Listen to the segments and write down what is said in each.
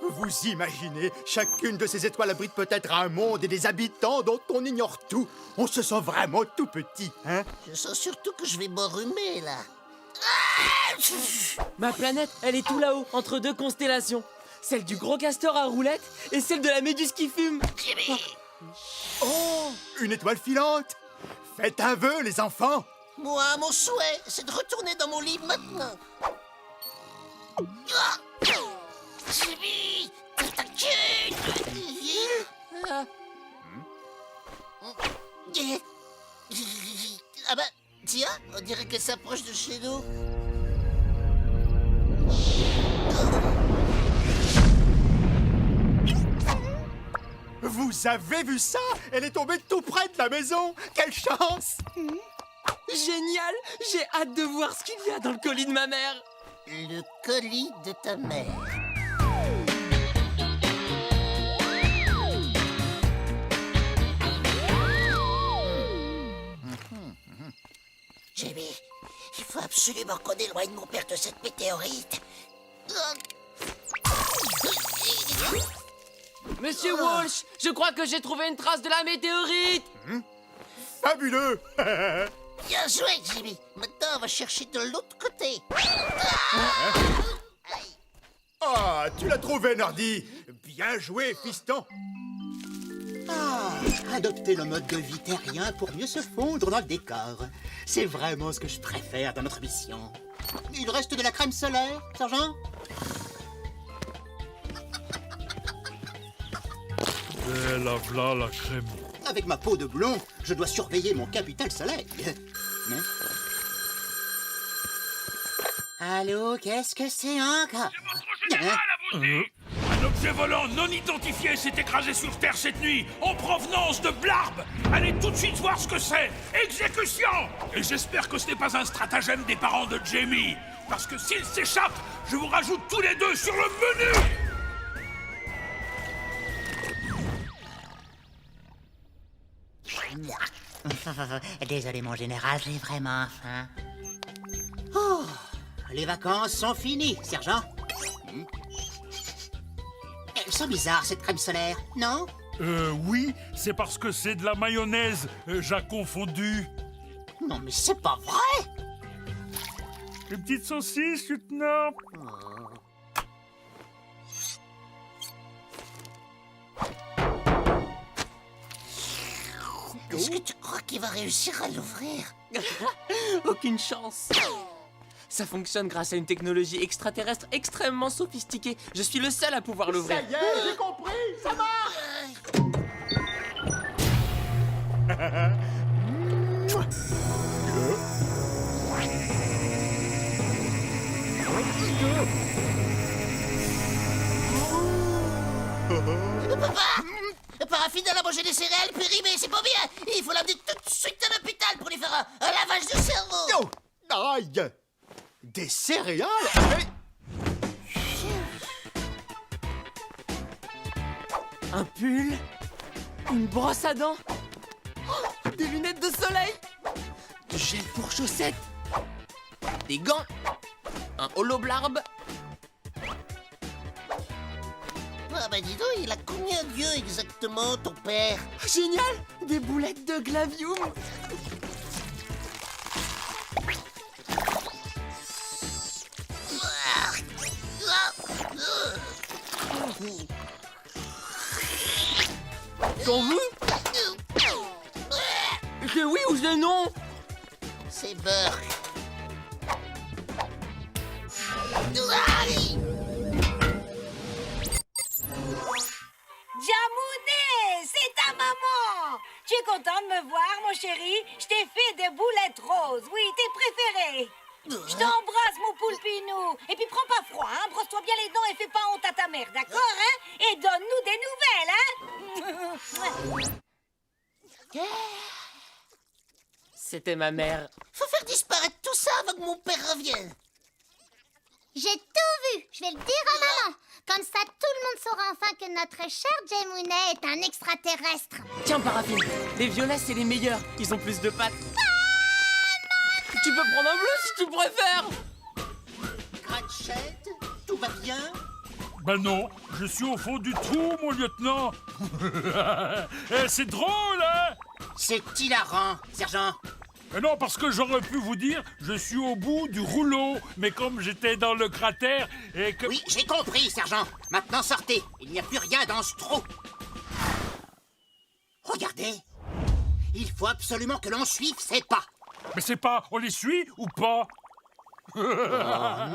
Vous imaginez, chacune de ces étoiles abrite peut-être un monde et des habitants dont on ignore tout. On se sent vraiment tout petit, hein? Je sens surtout que je vais m'enrhumer, là. Ma planète, elle est tout là-haut, entre deux constellations. Celle du gros castor à roulettes et celle de la méduse qui fume. Jimmy! Oh, une étoile filante! Faites un vœu, les enfants! Moi, mon souhait, c'est de retourner dans mon lit maintenant. Ah! Jimmy! Ta gueule! Ah bah, tiens, on dirait qu'elle s'approche de chez nous. Vous avez vu ça? Elle est tombée tout près de la maison! Quelle chance! Génial! J'ai hâte de voir ce qu'il y a dans le colis de ma mère. Le colis de ta mère. Jimmy, il faut absolument qu'on éloigne mon père de cette météorite. Monsieur Walsh, je crois que j'ai trouvé une trace de la météorite. Fabuleux! Bien joué, Jimmy. Maintenant, on va chercher de l'autre côté. Ah, tu l'as trouvé, Nordy! Bien joué, fiston! Adopter le mode de vie terrien pour mieux se fondre dans le décor. C'est vraiment ce que je préfère dans notre mission. Il reste de la crème solaire, sergent? Et la v'là la crème. Avec ma peau de blond, je dois surveiller mon capital soleil. Hein? Allô, qu'est-ce que c'est encore? Un objet volant non identifié s'est écrasé sur Terre cette nuit, en provenance de Blarb. Allez tout de suite voir ce que c'est. Exécution! Et j'espère que ce n'est pas un stratagème des parents de Jamie. Parce que s'il s'échappe, je vous rajoute tous les deux sur le menu! Désolé, mon général, j'ai vraiment faim. Oh, les vacances sont finies, sergent. Elle sent bizarre, cette crème solaire, non? Oui, c'est parce que c'est de la mayonnaise. J'ai confondu. Non, mais c'est pas vrai! Les petites saucisses, lieutenant. Est-ce que tu crois qu'il va réussir à l'ouvrir? Aucune chance. Ça fonctionne grâce à une technologie extraterrestre extrêmement sophistiquée. Je suis le seul à pouvoir l'ouvrir. Ça y est, j'ai compris! Ça marche! Paraffine, elle a mangé des céréales périmées, c'est pas bien. Il faut l'amener tout de suite à l'hôpital pour lui faire un lavage de cerveau. Oh! Aïe! Des céréales? Un pull, une brosse à dents, oh, des lunettes de soleil, du gel pour chaussettes, des gants, un holoblarbe. Ah bah dis donc, il a combien d'yeux exactement, ton père? Génial! Des boulettes de glavium. Quand vous? C'est oui ou c'est non? C'est Burke. Jamouné, c'est ta maman! Tu es content de me voir, mon chéri? Je t'ai fait des boulettes roses, oui, tes préférées. Je t'embrasse, mon poulpinou. Et puis prends pas froid, hein? Brosse-toi bien les dents et fais pas honte à ta mère, d'accord, hein? Et donne-nous des nouvelles, hein? C'était ma mère. Faut faire disparaître tout ça avant que mon père revienne. J'ai tout vu. Je vais le dire à maman. Comme ça, tout le monde saura enfin que notre cher Jamounet est un extraterrestre. Tiens, Paraffine, les violets, c'est les meilleurs. Ils ont plus de pattes. Tu peux prendre un bleu si tu préfères. Cratchit, tout va bien? Ben non, je suis au fond du trou, mon lieutenant. C'est drôle, hein? C'est hilarant, sergent. Mais non, parce que j'aurais pu vous dire, je suis au bout du rouleau. Mais comme j'étais dans le cratère et que... Oui, j'ai compris, sergent. Maintenant, sortez. Il n'y a plus rien dans ce trou. Regardez. Il faut absolument que l'on suive ces pas. Mais c'est pas, on les suit ou pas? Oh,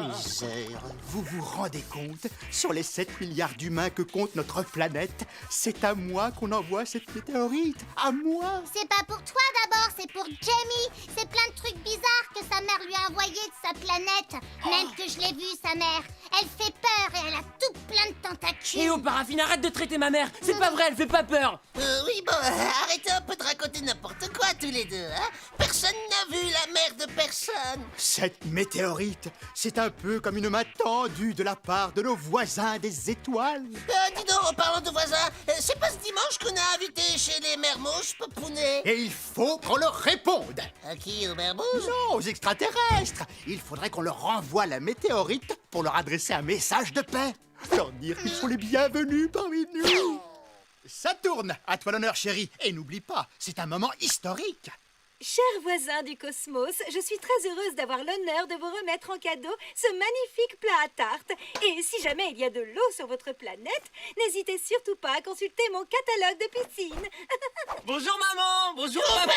misère. Vous vous rendez compte? Sur les 7 milliards d'humains que compte notre planète, c'est à moi qu'on envoie cette météorite. À moi! C'est pas pour toi d'abord, c'est pour Jamie. C'est plein de trucs bizarres que sa mère lui a envoyés de sa planète. Même que je l'ai vue, sa mère. Elle fait peur et elle a tout plein de tentacules. Eh oh, Paraffine, arrête de traiter ma mère. C'est pas vrai, elle fait pas peur. Oui, bon, arrêtez un peu de raconter n'importe quoi tous les deux, hein. Personne n'a vu la mère de personne. Cette météorite, c'est un peu comme une main tendue de la part de nos voisins des étoiles. Dis donc, en parlant de voisins, c'est pas ce dimanche qu'on a invité chez les Mermouches, Popounet? Et il faut qu'on leur réponde. À qui, aux Mermouches? Non, aux extraterrestres. Il faudrait qu'on leur renvoie la météorite pour leur adresser un message de paix. Leur dire qu'ils sont les bienvenus parmi nous. Ça tourne. À toi l'honneur, chérie. Et n'oublie pas, c'est un moment historique. Chers voisins du cosmos, je suis très heureuse d'avoir l'honneur de vous remettre en cadeau ce magnifique plat à tarte. Et si jamais il y a de l'eau sur votre planète, n'hésitez surtout pas à consulter mon catalogue de piscine. Bonjour maman, bonjour papa.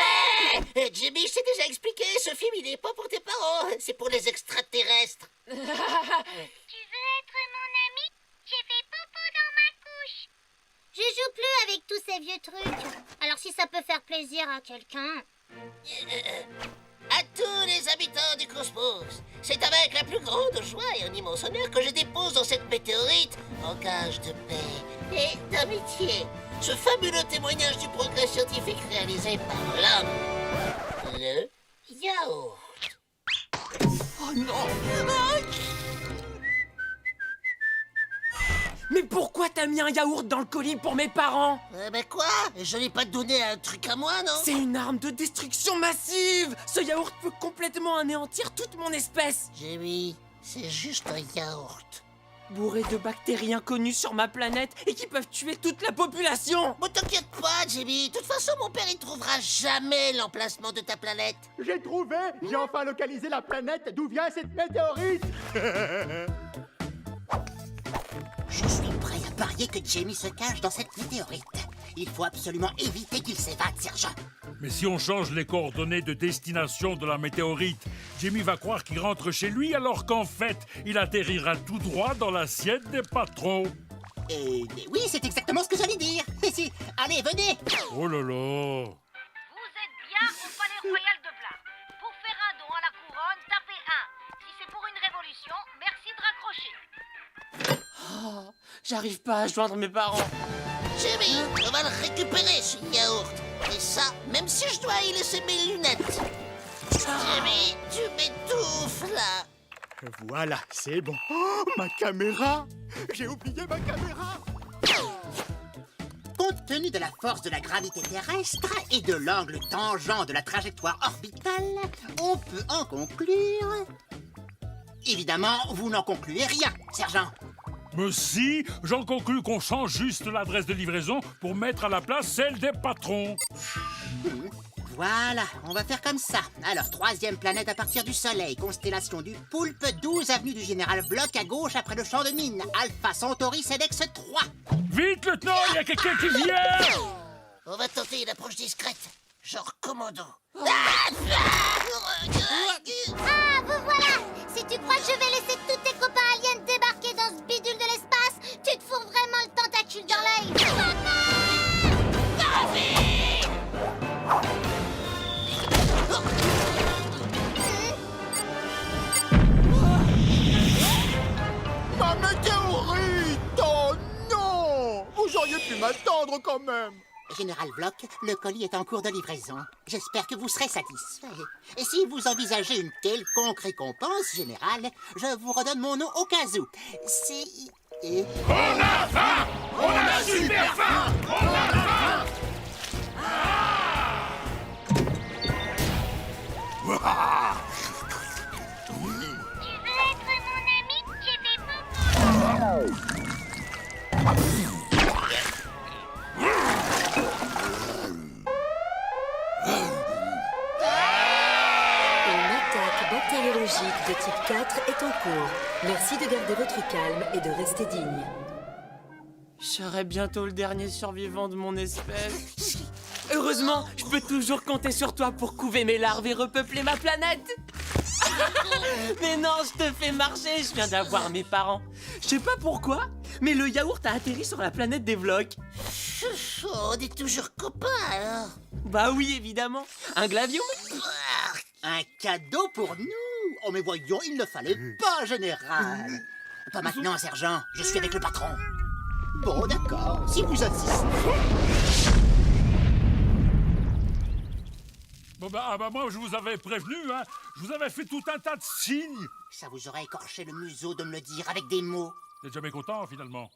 Jimmy, je t'ai déjà expliqué, ce film, il est pas pour tes parents, c'est pour les extraterrestres. Tu veux être mon ami? J'ai fait popo dans ma couche. Je joue plus avec tous ces vieux trucs. Alors si ça peut faire plaisir à quelqu'un... À tous les habitants du cosmos, c'est avec la plus grande joie et un immense honneur que je dépose dans cette météorite, en gage de paix et d'amitié, ce fabuleux témoignage du progrès scientifique réalisé par l'homme, le yaourt. Oh non. Mais pourquoi t'as mis un yaourt dans le colis pour mes parents? Ben quoi? Je n'ai pas donné un truc à moi, non? C'est une arme de destruction massive. Ce yaourt peut complètement anéantir toute mon espèce. Jimmy, c'est juste un yaourt. Bourré de bactéries inconnues sur ma planète et qui peuvent tuer toute la population. Bon, t'inquiète pas, Jimmy. De toute façon, mon père, il trouvera jamais l'emplacement de ta planète. J'ai trouvé. J'ai enfin localisé la planète d'où vient cette météorite. Je suis prêt à parier que Jamie se cache dans cette météorite. Il faut absolument éviter qu'il s'évade, sergent. Mais si on change les coordonnées de destination de la météorite, Jimmy va croire qu'il rentre chez lui alors qu'en fait, il atterrira tout droit dans l'assiette des patrons. Oui, c'est exactement ce que j'allais dire. Allez, venez. Oh là là. Vous êtes bien au Palais Royal de Blarb. Pour faire un don à la couronne, tapez 1. Si c'est pour une révolution, merci de raccrocher. Oh, j'arrive pas à joindre mes parents. Jimmy, on va le récupérer, ce yaourt. Et ça, même si je dois y laisser mes lunettes. Jimmy, tu m'étouffes, là. Voilà, c'est bon. Oh, ma caméra. J'ai oublié ma caméra. Compte tenu de la force de la gravité terrestre et de l'angle tangent de la trajectoire orbitale, on peut en conclure... Évidemment, vous n'en concluez rien, sergent. Mais si, j'en conclus qu'on change juste l'adresse de livraison pour mettre à la place celle des patrons. Voilà, on va faire comme ça. Alors, 3e planète à partir du Soleil, constellation du Poulpe, 12 avenue du Général Bloch, à gauche après le champ de mine. Alpha Centauri Cedex 3. Vite, lieutenant, il y a quelqu'un qui vient! On va tenter une approche discrète. Genre commando. Ah, vous voilà! Si tu crois que je vais laisser tous tes copains aliens débarquer dans ce bidule de l'espace, tu te fourres vraiment le tentacule dans l'œil! Ma météorite! Oh non! Vous auriez pu m'attendre quand même. Général Bloch, le colis est en cours de livraison. J'espère que vous serez satisfait. Et si vous envisagez une quelconque récompense, Général, je vous redonne mon nom au cas où. C'est... On a faim! On a super faim! On a faim! Tu veux être mon ami? J'ai fait beaucoup. type 4 est en cours. Merci de garder votre calme et de rester digne. Je serai bientôt le dernier survivant de mon espèce. Heureusement, je peux toujours compter sur toi pour couver mes larves et repeupler ma planète. Mais non, je te fais marcher, je viens d'avoir mes parents. Je sais pas pourquoi, mais le yaourt a atterri sur la planète des vlogs. On est toujours copains, alors. Bah oui, évidemment. Un glavion? Un cadeau pour nous. Oh, mais voyons, il ne fallait pas, général. Pas maintenant, sergent. Je suis avec le patron. Bon, d'accord, si vous insistez. Bon bah moi je vous avais prévenu, hein. Je vous avais fait tout un tas de signes. Ça vous aurait écorché le museau de me le dire avec des mots. T'es jamais content finalement.